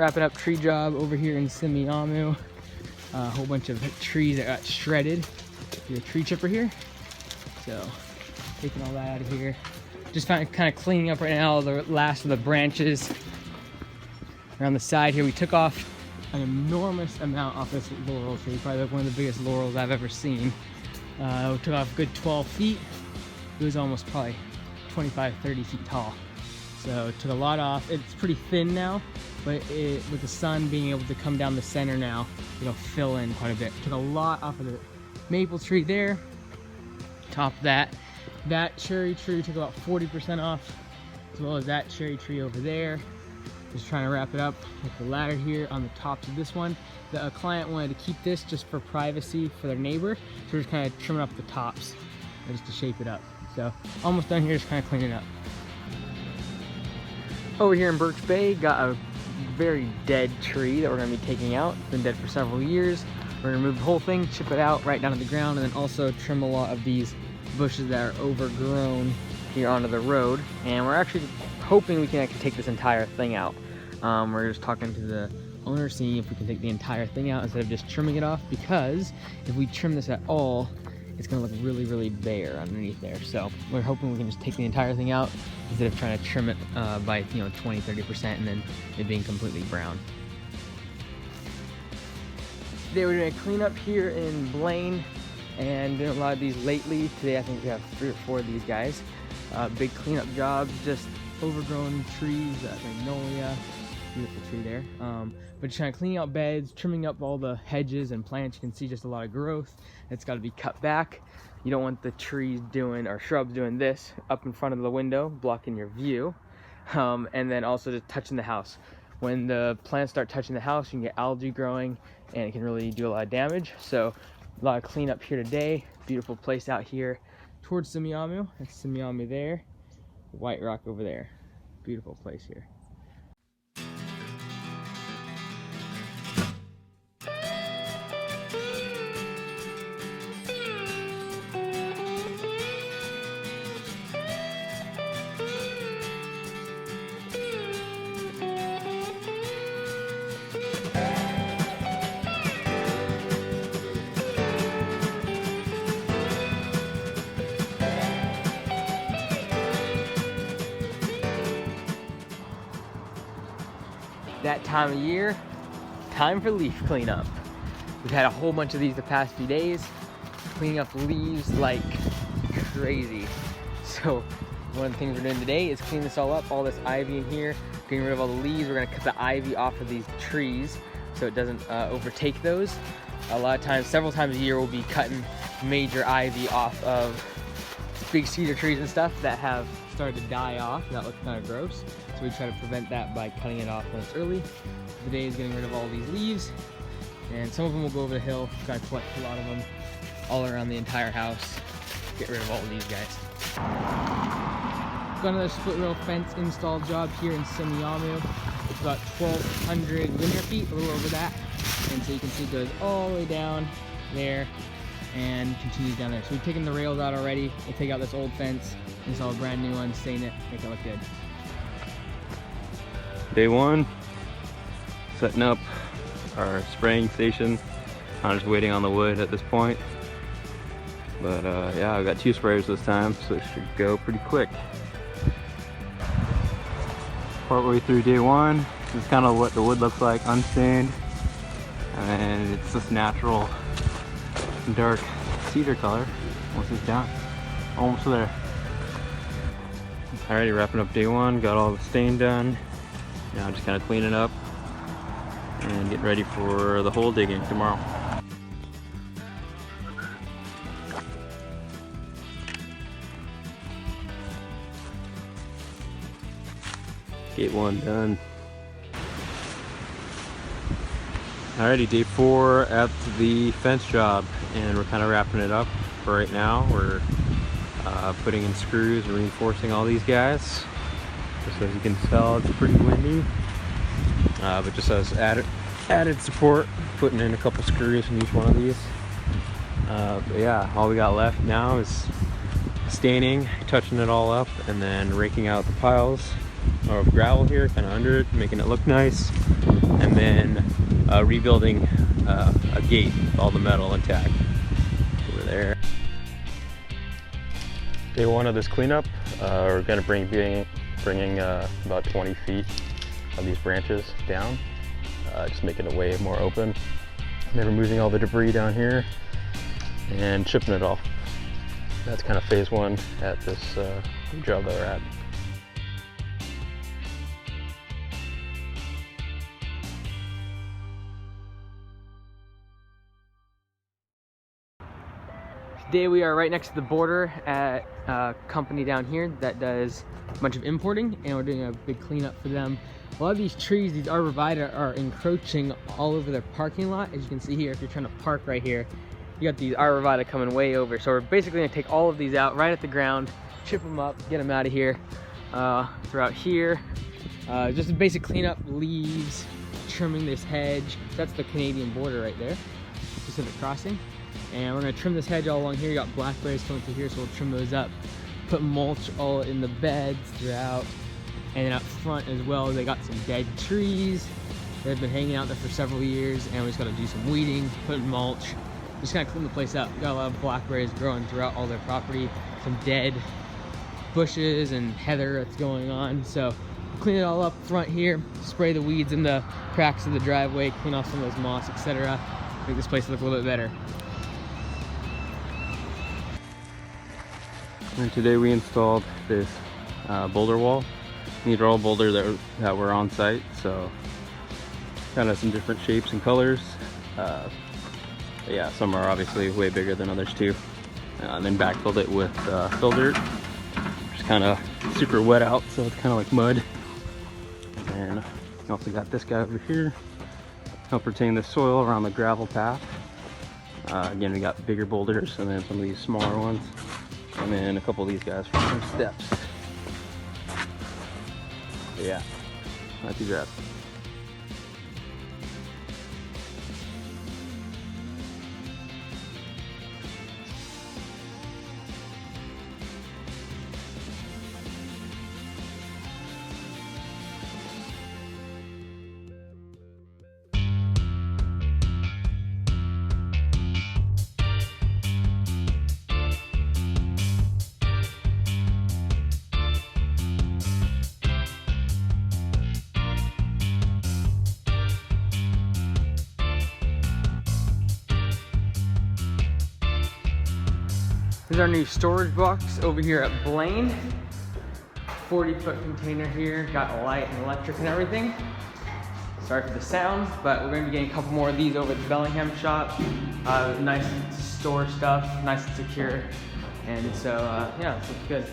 Wrapping up tree job over here in Semiahmoo. A whole bunch of trees that got shredded. The tree chipper here. So taking all that out of here. Just kind of cleaning up right now the last of the branches around the side here. We took off an enormous amount off this laurel tree, probably one of the biggest laurels I've ever seen. We took off a good 12 feet. It was almost probably 25, 30 feet tall. So it took a lot off. It's pretty thin now, but with the sun being able to come down the center now, it'll fill in quite a bit. Took a lot off of the maple tree there. Top of that. That cherry tree took about 40% off, as well as that cherry tree over there. Just trying to wrap it up with the ladder here on the tops of this one. The client wanted to keep this just for privacy for their neighbor, so we're just kind of trimming up the tops just to shape it up. So almost done here, just kind of cleaning up. Over here in Birch Bay, got a very dead tree that we're going to be taking out. It's been dead for several years. We're going to remove the whole thing, chip it out right down to the ground, and then also trim a lot of these bushes that are overgrown here onto the road. And we're actually hoping we can actually take this entire thing out. We're just talking to the owner, seeing if we can take the entire thing out instead of just trimming it off, because if we trim this at all, it's going to look really, really bare underneath there. So we're hoping we can just take the entire thing out instead of trying to trim it by 20-30% and then it being completely brown. Today we're doing a cleanup here in Blaine and doing a lot of these lately. Today I think we have 3 or 4 of these guys. Big cleanup jobs, just overgrown trees, magnolia, beautiful tree there. But just trying to clean out beds, trimming up all the hedges and plants. You can see just a lot of growth. It's got to be cut back. You don't want the trees doing, or shrubs doing this up in front of the window, blocking your view. And then also just touching the house. When the plants start touching the house, you can get algae growing and it can really do a lot of damage. So a lot of cleanup here today. Beautiful place out here towards Semiahmoo. That's Semiahmoo there. White Rock over there. Beautiful place here. That time of year, time for leaf cleanup. We've had a whole bunch of these the past few days, cleaning up leaves like crazy. So one of the things we're doing today is clean this all up, all this ivy in here, getting rid of all the leaves. We're gonna cut the ivy off of these trees so it doesn't overtake those. A lot of times, several times a year, we'll be cutting major ivy off of big cedar trees and stuff that have started to die off. That looks kind of gross. So we try to prevent that by cutting it off when it's early. Today is getting rid of all these leaves, and some of them will go over the hill. We've got to collect a lot of them all around the entire house. Get rid of all of these guys. Got another split rail fence install job here in Semiahmoo. It's about 1,200 linear feet, a little over that. And so you can see it goes all the way down there and continues down there. So we've taken the rails out already. We'll take out this old fence, install a brand new one, stain it, make it look good. Day 1, setting up our spraying station. I'm just waiting on the wood at this point. But yeah, I've got 2 sprayers this time, so it should go pretty quick. Partway through day 1, this is kind of what the wood looks like, unstained. And it's this natural dark cedar color once it's down. Almost there. Alrighty, wrapping up day 1, got all the stain done. Now just kind of cleaning up and getting ready for the hole digging tomorrow. Gate 1 done. Alrighty, day 4 at the fence job, and we're kind of wrapping it up for right now. We're putting in screws and reinforcing all these guys. Just as you can tell, it's pretty windy, but just as added support, putting in a couple screws in each one of these. But yeah, all we got left now is staining, touching it all up, and then raking out the piles of gravel here, kind of under it, making it look nice. And then rebuilding a gate with all the metal intact over there. Day one of this cleanup, we're going to bringing about 20 feet of these branches down, just making it way more open. And then removing all the debris down here and chipping it off. That's kind of phase one at this job that we're at. Today we are right next to the border at a company down here that does a bunch of importing, and we're doing a big cleanup for them. A lot of these trees, these arborvitae, are encroaching all over their parking lot. As you can see here, if you're trying to park right here, you got these arborvitae coming way over. So we're basically gonna take all of these out right at the ground, chip them up, get them out of here, throughout here. Just a basic cleanup, leaves, trimming this hedge. That's the Canadian border right there, Pacific crossing. And we're gonna trim this hedge all along here. You got blackberries coming through here, so we'll trim those up. Put mulch all in the beds throughout. And then up front as well, they got some dead trees that have been hanging out there for several years, and we just gotta do some weeding, put mulch, just kind of clean the place up. We got a lot of blackberries growing throughout all their property, some dead bushes and heather that's going on. So clean it all up front here, spray the weeds in the cracks of the driveway, clean off some of those moss, etc. Make this place look a little bit better. And today we installed this boulder wall. These are all boulder that were on site, so kind of some different shapes and colors. Yeah, some are obviously way bigger than others too. And then backfilled it with fill dirt. Just kind of super wet out, so it's kind of like mud. And we also got this guy over here, help retain the soil around the gravel path. Again, we got bigger boulders and then some of these smaller ones. And then a couple of these guys for some steps. But yeah, not too bad. This is our new storage box over here at Blaine. 40-foot container here, got light and electric and everything. Sorry for the sound, but we're gonna be getting a couple more of these over at the Bellingham shop. Nice to store stuff, nice and secure. And so, yeah, this looks good.